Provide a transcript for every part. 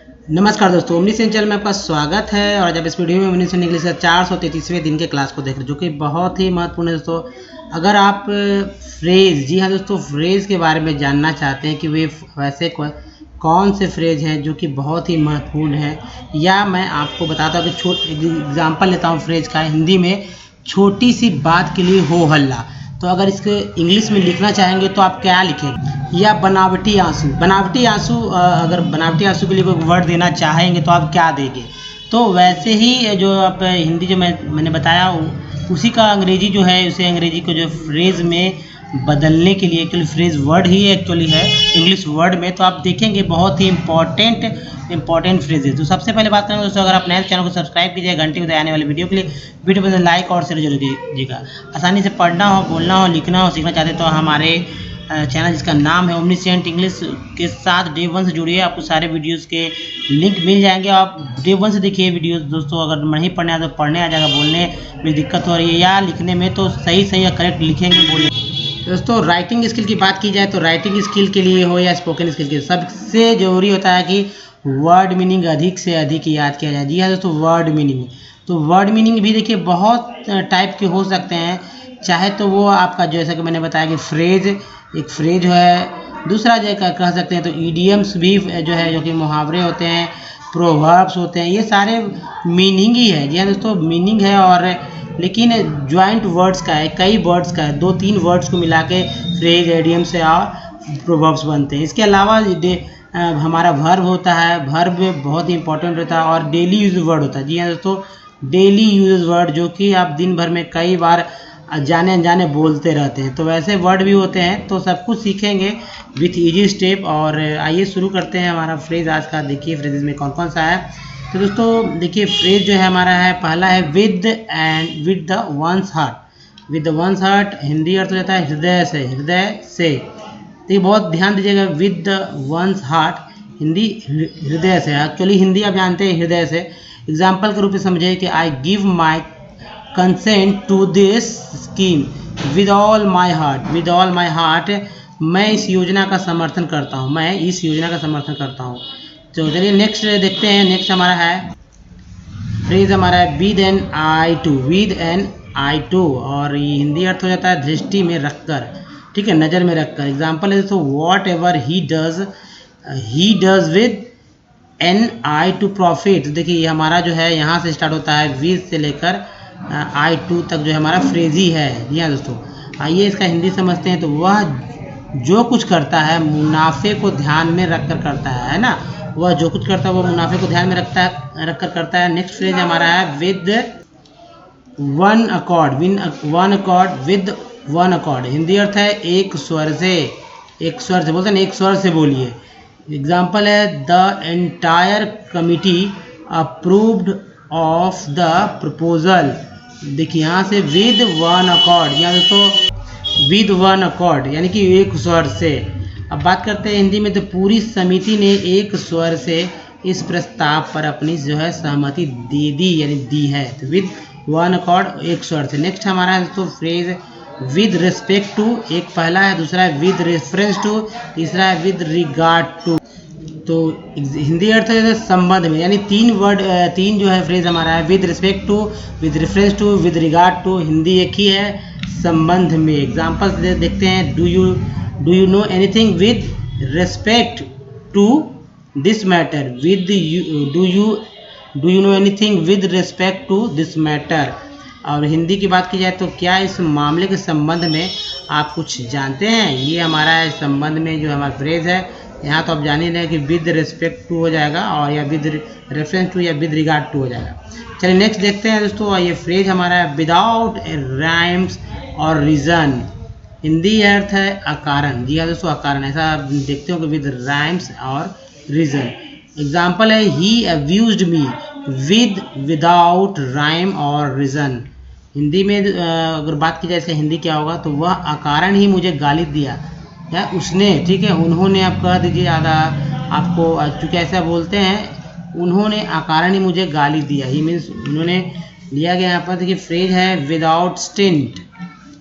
नमस्कार दोस्तों, omniscient channel में आपका स्वागत है। और जब इस वीडियो में ओमनीसेंट इंग्लिश का 433वें दिन के क्लास को देख रहे हैं, जो कि बहुत ही महत्वपूर्ण है दोस्तों। अगर आप फ्रेज़, जी हाँ दोस्तों, फ्रेज़ के बारे में जानना चाहते हैं कि वे वैसे कौन से फ्रेज़ हैं जो कि बहुत ही महत्वपूर्ण हैं, या मैं आपको बताता हूँ कि एग्जाम्पल लेता हूँ फ्रेज़ का। हिंदी में छोटी सी बात के लिए हो हल्ला, तो अगर इसके इंग्लिश में लिखना चाहेंगे तो आप क्या लिखेंगे? या बनावटी आंसू। बनावटी आंसू, अगर बनावटी आंसू के लिए कोई वर्ड देना चाहेंगे तो आप क्या देंगे? तो वैसे ही जो आप हिंदी जो मैंने बताया उसी का अंग्रेजी जो है, उसे अंग्रेजी को जो फ्रेज़ में बदलने के लिए एक्चुअली फ्रेज़ वर्ड ही एक्चुअली है इंग्लिश वर्ड में। तो आप देखेंगे बहुत ही इंपॉर्टेंट फ्रेज है। तो सबसे पहले बात करेंगे दोस्तों, अगर आप नए चैनल को सब्सक्राइब कीजिए घंटे बजे आने वाले वीडियो के लिए। वीडियो पर लाइक और शेयर जरूर कीजिएगा। आसानी से पढ़ना हो, बोलना हो, लिखना हो, सीखना चाहते तो हमारे चैनल जिसका नाम है ओमनीसेंट इंग्लिश के साथ डे 1 से जुड़िए। आपको सारे वीडियोस के लिंक मिल जाएंगे। आप डे 1 से देखिए वीडियोस दोस्तों। अगर नहीं पढ़ने आया तो पढ़ने आ जाएगा, बोलने में दिक्कत हो रही है या लिखने में तो सही या करेक्ट लिखेंगे, बोलेंगे। दोस्तों राइटिंग स्किल की बात की जाए तो राइटिंग स्किल के लिए हो या स्पोकन स्किल के, सबसे ज़रूरी होता है कि वर्ड मीनिंग अधिक से अधिक याद किया जाए। जी हाँ दोस्तों, वर्ड मीनिंग। तो वर्ड मीनिंग भी देखिए बहुत टाइप के हो सकते हैं। चाहे तो वो आपका जैसा कि मैंने बताया कि फ्रेज, एक फ्रेज है। दूसरा जो कह सकते हैं तो ईडियम्स भी जो है, जो कि मुहावरे होते हैं, प्रोवर्ब्स होते हैं, ये सारे मीनिंग ही है। जी हाँ दोस्तों, मीनिंग है। और लेकिन जॉइंट वर्ड्स का है, कई वर्ड्स का है, 2-3 वर्ड्स को मिला के फ्रेज, ईडियम्स और प्रोवर्ब्स बनते हैं। इसके अलावा हमारा वर्ब होता है। वर्ब बहुत ही इंपॉर्टेंट होता है और डेली यूज वर्ड होता है। जी हाँ दोस्तों, डेली यूज वर्ड जो कि आप दिन भर में कई बार जाने अनजाने बोलते रहते हैं, तो वैसे वर्ड भी होते हैं। तो सब कुछ सीखेंगे विथ इजी स्टेप। और आइए शुरू करते हैं हमारा फ्रेज आज का। देखिए फ्रेजेस में कौन कौन सा है। तो दोस्तों देखिए फ्रेज जो है हमारा है, पहला है with the one's heart. With the one's heart Hindi अर्थ हो जाता है हृदय से, हृदय से। तो ये बहुत ध्यान दीजिएगा, with the one's heart Hindi हृदय से। एक्चुअली हिंदी आप जानते हैं हृदय से। एग्जाम्पल के रूप में समझिए कि I give my consent to this scheme with all my heart. With all my heart, मैं इस योजना का समर्थन करता हूँ, मैं इस योजना का समर्थन करता हूँ। तो चलिए नेक्स्ट देखते हैं। नेक्स्ट हमारा है फ्रेज, हमारा है with an eye to. With an eye to, और ये हिंदी अर्थ हो जाता है दृष्टि में रखकर, ठीक है, नज़र में रखकर। एग्जाम्पल है दोस्तों, whatever he does with an eye to profit. देखिए ये हमारा जो है यहाँ से स्टार्ट होता है, विद से लेकर आई टू तक जो है हमारा फ्रेज ही है। जी हाँ दोस्तों, आइए इसका हिंदी समझते हैं। तो वह जो कुछ करता है मुनाफे को ध्यान में रखकर करता है ना। वह जो कुछ करता है वो मुनाफे को ध्यान में रखकर करता है। नेक्स्ट फ्रेज हमारा है with one accord. One accord, with one accord Hindi अर्थ है एक स्वर से। एक स्वर से बोलते हैं, एक स्वर से बोलिए। एग्जाम्पल है the entire committee approved of the proposal. देखिए यहाँ से विद वन अकॉर्ड, यहाँ दोस्तों विद वन अकॉर्ड यानी कि एक स्वर से। अब बात करते हैं हिंदी में। तो पूरी समिति ने एक स्वर से इस प्रस्ताव पर अपनी जो है सहमति दे दी, यानी दी है। तो विद वन अकॉर्ड, एक स्वर से। नेक्स्ट हमारा है दोस्तों फ्रेज विद रिस्पेक्ट टू। एक पहला है, दूसरा है विद रेफरेंस टू, तीसरा है विद रिगार्ड टू। तो हिंदी अर्थ है संबंध में, यानी तीन जो है फ्रेज हमारा है, with respect to, with reference to, with regard to. Hindi एक ही है, संबंध में। एग्जाम्पल देखते हैं, do you know anything with respect to this matter. Do you know anything with respect to this matter. और हिंदी की बात की जाए तो क्या इस मामले के संबंध में आप कुछ जानते हैं। ये हमारा है संबंध में जो हमारा फ्रेज है। यहाँ तो आप जान ही रहे हैं कि विद रिस्पेक्ट टू हो जाएगा, और या विद रेफरेंस टू या विद रिगार्ड टू हो जाएगा। चलिए नेक्स्ट देखते हैं दोस्तों। ये फ्रेज हमारा है विदाउट राइम्स और रीज़न। हिंदी अर्थ है अकारण। जी हाँ दोस्तों, अकारण। ऐसा आप देखते हो कि विद राइम्स और रीज़न। एग्जाम्पल है ही अब्यूज्ड मी विदाउट राइम और रीज़न। हिंदी में अगर बात की जाए इसका हिंदी क्या होगा, तो वह अकारण ही मुझे गाली दिया, या उसने, ठीक है, उन्होंने आप कह दीजिए ज़्यादा आपको, चूँकि ऐसा बोलते हैं, उन्होंने अकारण ही मुझे गाली दिया। ही मीन्स उन्होंने लिया गया यहाँ पर। देखिए फ्रेज है विदाउट स्टिंट।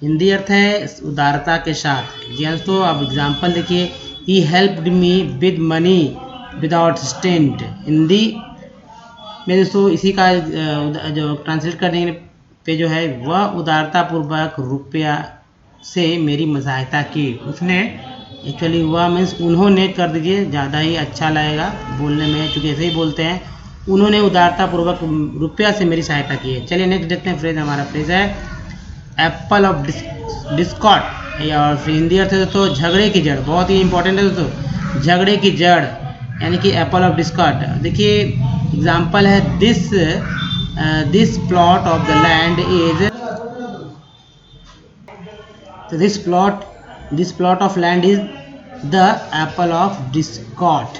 हिंदी अर्थ है उदारता के साथ। जी दोस्तों, अब एग्जाम्पल देखिए, he helped me with money without stint. Hindi में दोस्तों इसी का जो ट्रांसलेट करने पे जो है, वह उदारतापूर्वक रुपया से मेरी सहायता की। उसने एक्चुअली वह मीन्स उन्होंने कर दीजिए, ज़्यादा ही अच्छा लगेगा बोलने में, क्योंकि ऐसे ही बोलते हैं। उन्होंने उदारतापूर्वक रुपया से मेरी सहायता की है। चलिए नेक्स्ट देखते हैं फ्रेज। हमारा फ्रेज है एप्पल ऑफ डिस्कॉर्ड, और हिंदी अर्थ है दोस्तों झगड़े की जड़। बहुत ही इंपॉर्टेंट है दोस्तों, झगड़े की जड़ यानी कि एप्पल ऑफ डिस्कॉर्ड। देखिए एग्जाम्पल है this plot of the land is, तो this plot of land is the apple of discord.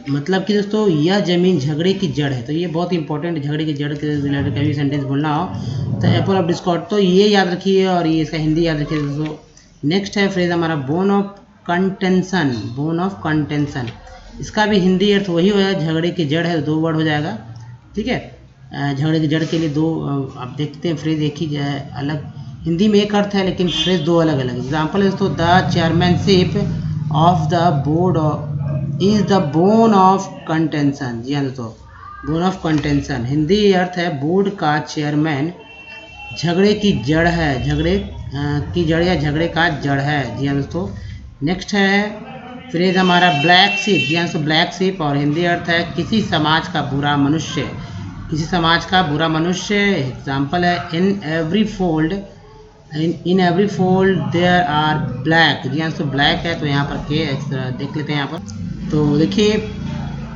मतलब कि दोस्तों यह जमीन झगड़े की जड़ है। तो ये बहुत इंपॉर्टेंट, झगड़े की जड़ के रिलेटेड कभी सेंटेंस बोलना हो तो एप्पल ऑफ डिस्कॉर्ड, तो ये याद रखिए और ये इसका हिंदी याद रखिए दोस्तों। नेक्स्ट है फ्रेज हमारा bone of contention. Bone of contention, इसका भी हिंदी अर्थ वही हो जाएगा, झगड़े की जड़ है, 2 वर्ड हो जाएगा। ठीक है, झगड़े की जड़ के लिए 2 आप देखते हैं फ्रेज एक ही अलग, हिंदी में एक अर्थ है लेकिन फ्रेज 2 अलग अलग। एग्जाम्पल है दोस्तों the chairmanship of the board is the bone of contention. जी हाँ दोस्तों, बोन ऑफ कंटेंशन हिंदी अर्थ है बोर्ड का चेयरमैन झगड़े की जड़ है, झगड़े की जड़ या झगड़े का जड़ है। जी हाँ दोस्तों। नेक्स्ट है फ्रेज हमारा ब्लैक शिप। जी हाँ दोस्तों, ब्लैक शिप और हिंदी अर्थ है किसी समाज का बुरा मनुष्य, किसी समाज का बुरा मनुष्य। एग्जाम्पल है in every fold there are black. जी हाँ दोस्तों, ब्लैक है तो यहाँ पर के देख लेते हैं यहाँ पर। तो देखिए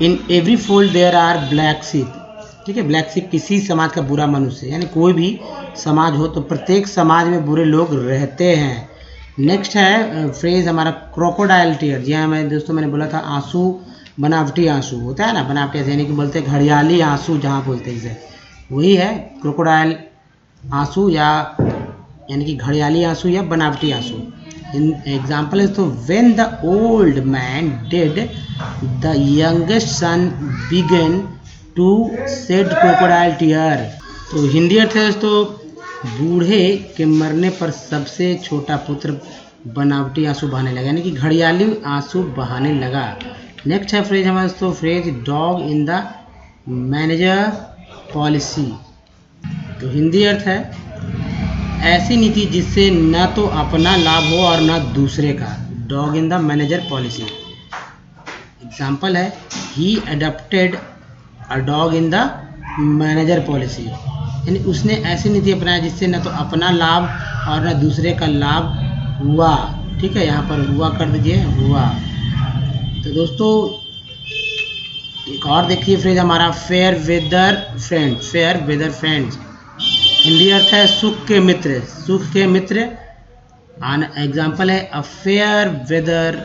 in every fold there are black ship. ठीक है, ब्लैक शिप किसी समाज का बुरा मनुष्य, यानी कोई भी समाज हो तो प्रत्येक समाज में बुरे लोग रहते हैं। नेक्स्ट है फ्रेज हमारा क्रोकोडाइल टीयर। जी हाँ दोस्तों, मैंने बोला था आंसू, बनावटी आंसू होता है ना, बनावटी यानी कि बोलते हैं घड़ियाली आंसू, जहाँ बोलते हैं इसे वही है क्रोकोडाइल आंसू, या यानी कि घड़ियाली आंसू या बनावटी आंसू। एग्जाम्पल है तो when the old man did the youngest son begin to shed crocodile tear. तो हिंदी अर्थ है दोस्तों बूढ़े के मरने पर सबसे छोटा पुत्र बनावटी आंसू बहाने लगा, यानी कि घड़ियाली आंसू बहाने लगा। नेक्स्ट है फ्रेज हमारे दोस्तों phrase dog in the manager policy. तो हिंदी अर्थ है ऐसी नीति जिससे न तो अपना लाभ हो और न दूसरे का, dog in the manager policy. Example है he adopted a dog in the manager policy, यानी उसने ऐसी नीति अपनाया जिससे न तो अपना लाभ और न दूसरे का लाभ हुआ। ठीक है, यहाँ पर हुआ कर दीजिए, हुआ। तो दोस्तों एक और देखिए फ्रेज हमारा fair weather friend. Fair weather friends Hindi अर्थ है सुख के मित्र, सुख के मित्र। एग्जाम्पल है a fair weather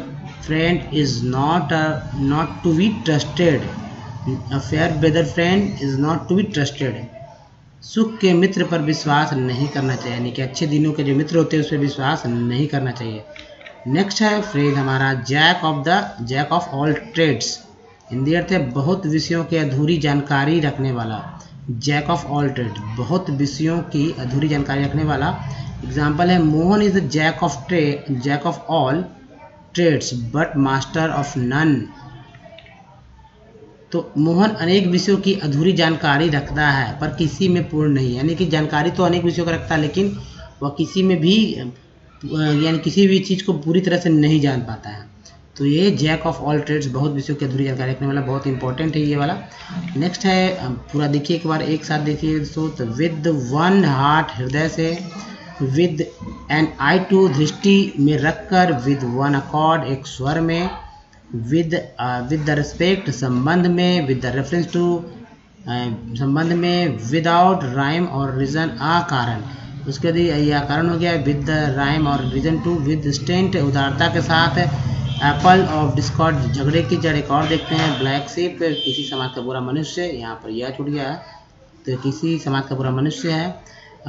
friend is not to be trusted. A fair weather friend is not to be trusted. सुख के मित्र पर विश्वास नहीं करना चाहिए, यानी कि अच्छे दिनों के जो मित्र होते हैं उस पर विश्वास नहीं करना चाहिए। नेक्स्ट है फ्रेज हमारा jack of all trades. Hindi अर्थ है बहुत विषयों की अधूरी जानकारी रखने वाला, जैक ऑफ ऑल ट्रेड, बहुत विषयों की अधूरी जानकारी रखने वाला। एग्जाम्पल है Mohan is the jack of all trades but master of none. तो मोहन अनेक विषयों की अधूरी जानकारी रखता है पर किसी में पूर्ण नहीं, यानी कि जानकारी तो अनेक विषयों का रखता है लेकिन वह किसी में भी यानी किसी भी चीज़ को पूरी तरह से नहीं जान पाता है। तो ये जैक ऑफ ऑल ट्रेड्स, बहुत विषयों की अधूरी जानकारी रखने वाला, बहुत इंपॉर्टेंट है ये वाला। नेक्स्ट है पूरा देखिए एक बार एक साथ देखिए दोस्तों। तो विद वन हार्ट हृदय से, विद एन आई टू दृष्टि में रखकर, विद वन अकॉर्ड एक स्वर में, विद द रिस्पेक्ट संबंध में, विद द रेफरेंस टू संबंध में, विदाउट राइम और रीजन अकारण। उसके बाद यह कारण हो गया विद द राइम और रीजन टू, विद स्टेंट उदारता के साथ, एप्पल ऑफ डिस्कॉर्ड झगड़े की जड़। एक और देखते हैं ब्लैक शिप किसी समाज का बुरा मनुष्य, यहाँ पर यह छूट गया है तो किसी समाज का बुरा मनुष्य है।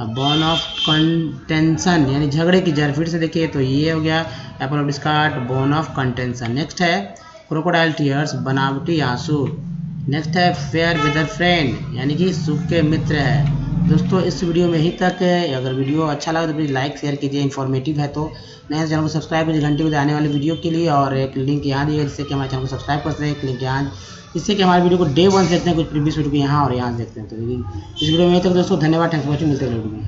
बॉर्न ऑफ कंटेंशन यानी झगड़े की जड़, फिर से देखिए तो ये हो गया Apple of Discord, born of contention. Next है क्रोकोडाइल टीयर्स बनावटी आंसू। नेक्स्ट है फेयर वेदर फ्रेंड यानी कि सुख के मित्र है। दोस्तों इस वीडियो में ही तक है। अगर वीडियो अच्छा लगा तो प्लीज़ लाइक शेयर कीजिए, इन्फॉर्मेटिव है तो नए चैनल को सब्सक्राइब कीजिए घंटे को आने वाले वीडियो के लिए। और एक लिंक यहाँ दिया जिससे कि हमारे चैनल को सब्सक्राइब कर सकते हैं, एक लिंक यहाँ जिससे कि हमारे वीडियो को डे 1 देखते हैं, कुछ प्रीवियस वीडियो को यहाँ और यहाँ देखते हैं। तो इस वीडियो में ही तक दोस्तों, धन्यवाद, थैंक्स फॉर वॉचिंग, मिलते हैं वीडियो में।